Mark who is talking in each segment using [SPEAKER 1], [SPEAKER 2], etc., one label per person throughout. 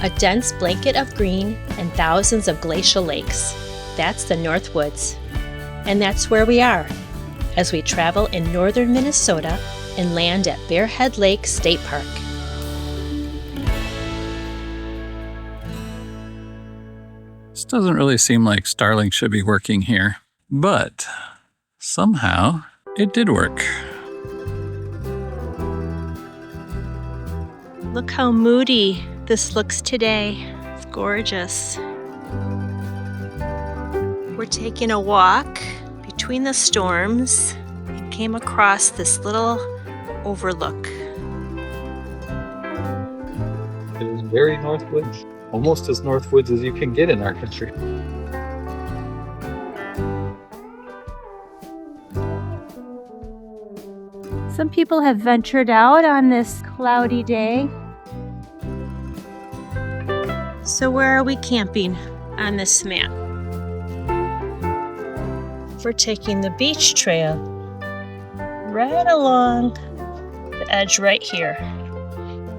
[SPEAKER 1] A dense blanket of green and thousands of glacial lakes. That's the Northwoods. And that's where we are, as we travel in northern Minnesota and land at Bear Head Lake State Park.
[SPEAKER 2] This doesn't really seem like Starlink should be working here, but somehow it did work.
[SPEAKER 1] Look how moody this looks today. It's gorgeous. We're taking a walk between the storms and came across this little overlook.
[SPEAKER 3] It is very Northwoods, almost as Northwoods as you can get in our country.
[SPEAKER 4] Some people have ventured out on this cloudy day.
[SPEAKER 1] So where are we camping on this map? We're taking the beach trail right along the edge right here.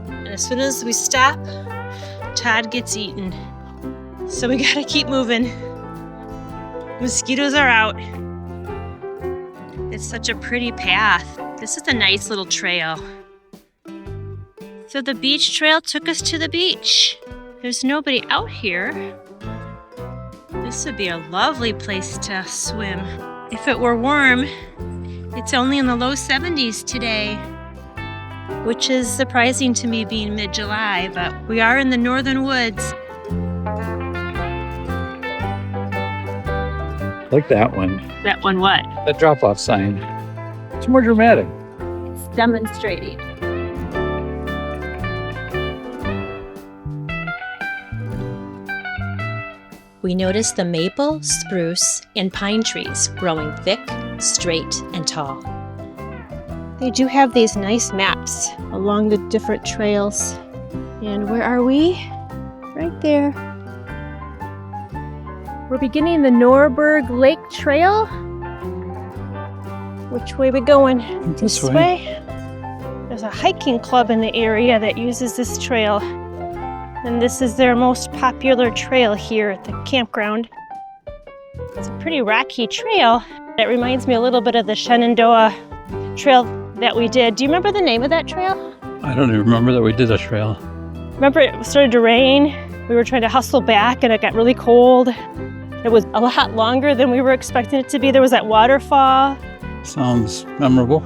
[SPEAKER 1] And as soon as we stop, Todd gets eaten. So we gotta keep moving. Mosquitoes are out. It's such a pretty path. This is a nice little trail. So the beach trail took us to the beach. There's nobody out here. This would be a lovely place to swim. If it were warm, it's only in the low 70s today, which is surprising to me being mid-July, but we are in the northern woods.
[SPEAKER 3] Like that one.
[SPEAKER 1] That one what?
[SPEAKER 3] That drop-off sign. It's more dramatic.
[SPEAKER 4] It's demonstrating.
[SPEAKER 1] We notice the maple, spruce, and pine trees growing thick, straight, and tall. They do have these nice maps along the different trails. And where are we? Right there.
[SPEAKER 4] We're beginning the Norberg Lake Trail.
[SPEAKER 1] Which way we going?
[SPEAKER 2] This way.
[SPEAKER 1] There's a hiking club in the area that uses this trail. And this is their most popular trail here at the campground. It's a pretty rocky trail. It reminds me a little bit of the Shenandoah trail that we did. Do you remember the name of that trail?
[SPEAKER 2] I don't even remember that we did a trail.
[SPEAKER 1] Remember it started to rain? We were trying to hustle back and it got really cold. It was a lot longer than we were expecting it to be. There was that waterfall.
[SPEAKER 2] Sounds memorable.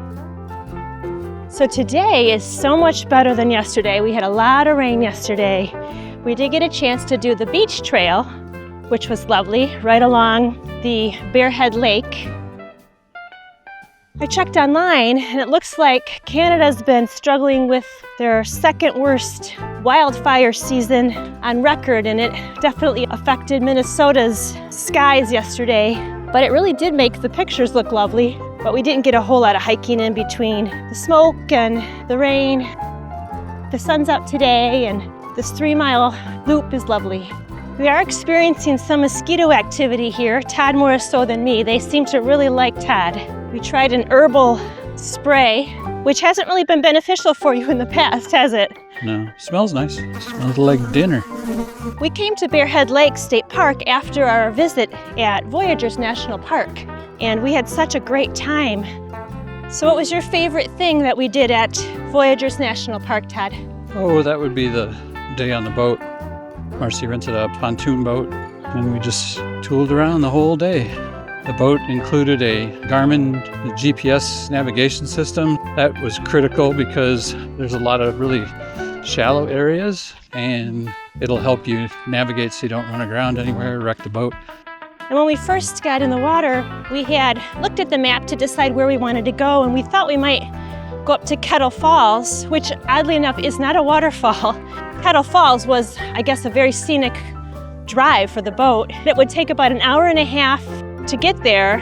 [SPEAKER 1] So today is so much better than yesterday. We had a lot of rain yesterday. We did get a chance to do the beach trail, which was lovely, right along the Bear Head Lake. I checked online and it looks like Canada's been struggling with their second worst wildfire season on record, and it definitely affected Minnesota's skies yesterday. But it really did make the pictures look lovely. But we didn't get a whole lot of hiking in between the smoke and the rain. The sun's out today and this 3-mile loop is lovely. We are experiencing some mosquito activity here, Todd more so than me. They seem to really like Todd. We tried an herbal spray, which hasn't really been beneficial for you in the past, has it?
[SPEAKER 2] No, smells nice. Smells like dinner.
[SPEAKER 1] We came to Bear Head Lake State Park after our visit at Voyageurs National Park, and we had such a great time. So what was your favorite thing that we did at Voyageurs National Park, Todd?
[SPEAKER 2] Oh, that would be the day on the boat. Marcy rented a pontoon boat, and we just tooled around the whole day. The boat included a Garmin GPS navigation system. That was critical because there's a lot of really shallow areas, and it'll help you navigate so you don't run aground anywhere or wreck the boat.
[SPEAKER 1] And when we first got in the water, we had looked at the map to decide where we wanted to go, and we thought we might go up to Kettle Falls, which oddly enough is not a waterfall. Kettle Falls was, I guess, a very scenic drive for the boat. It would take about an hour and a half to get there.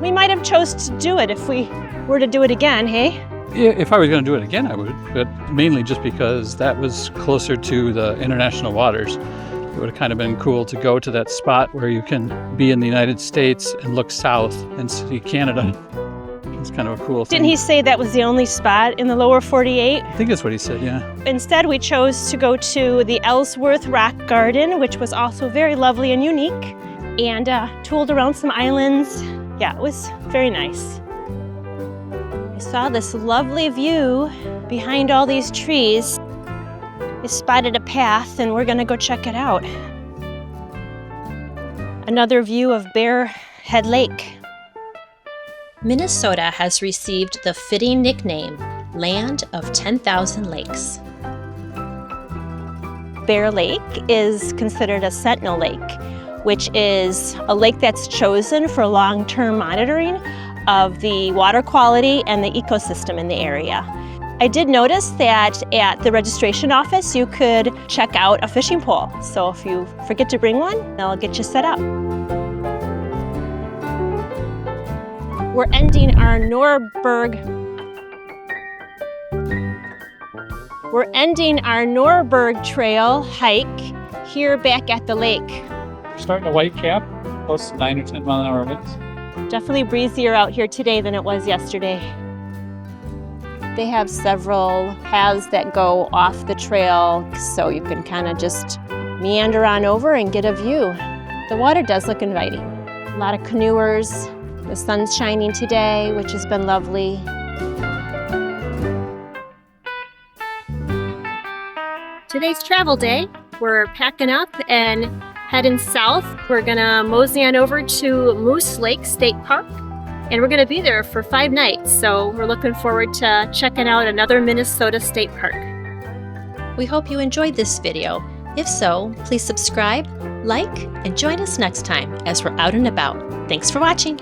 [SPEAKER 1] We might have chose to do it if we were to do it again, hey?
[SPEAKER 2] Yeah, if I was going to do it again, I would, but mainly just because that was closer to the international waters. It would have kind of been cool to go to that spot where you can be in the United States and look south and see Canada. It's kind of a cool thing.
[SPEAKER 1] Didn't he say that was the only spot in the lower 48?
[SPEAKER 2] I think that's what he said, yeah.
[SPEAKER 1] Instead, we chose to go to the Ellsworth Rock Garden, which was also very lovely and unique, and tooled around some islands. Yeah, it was very nice. I saw this lovely view behind all these trees. I spotted a path, and we're gonna go check it out. Another view of Bear Head Lake.
[SPEAKER 5] Minnesota has received the fitting nickname, Land of 10,000 Lakes.
[SPEAKER 1] Bear Lake is considered a sentinel lake, which is a lake that's chosen for long-term monitoring of the water quality and the ecosystem in the area. I did notice that at the registration office you could check out a fishing pole. So if you forget to bring one, they'll get you set up. We're ending our Norberg Trail hike here back at the lake.
[SPEAKER 3] We're starting a white cap, close to 9 or 10 mile an hour winds.
[SPEAKER 1] Definitely breezier out here today than it was yesterday. They have several paths that go off the trail, so you can kind of just meander on over and get a view. The water does look inviting. A lot of canoers. The sun's shining today, which has been lovely. Today's travel day. We're packing up and heading south. We're gonna mosey on over to Moose Lake State Park, and we're gonna be there for 5 nights. So we're looking forward to checking out another Minnesota state park.
[SPEAKER 5] We hope you enjoyed this video. If so, please subscribe, like, and join us next time as we're out and about. Thanks for watching.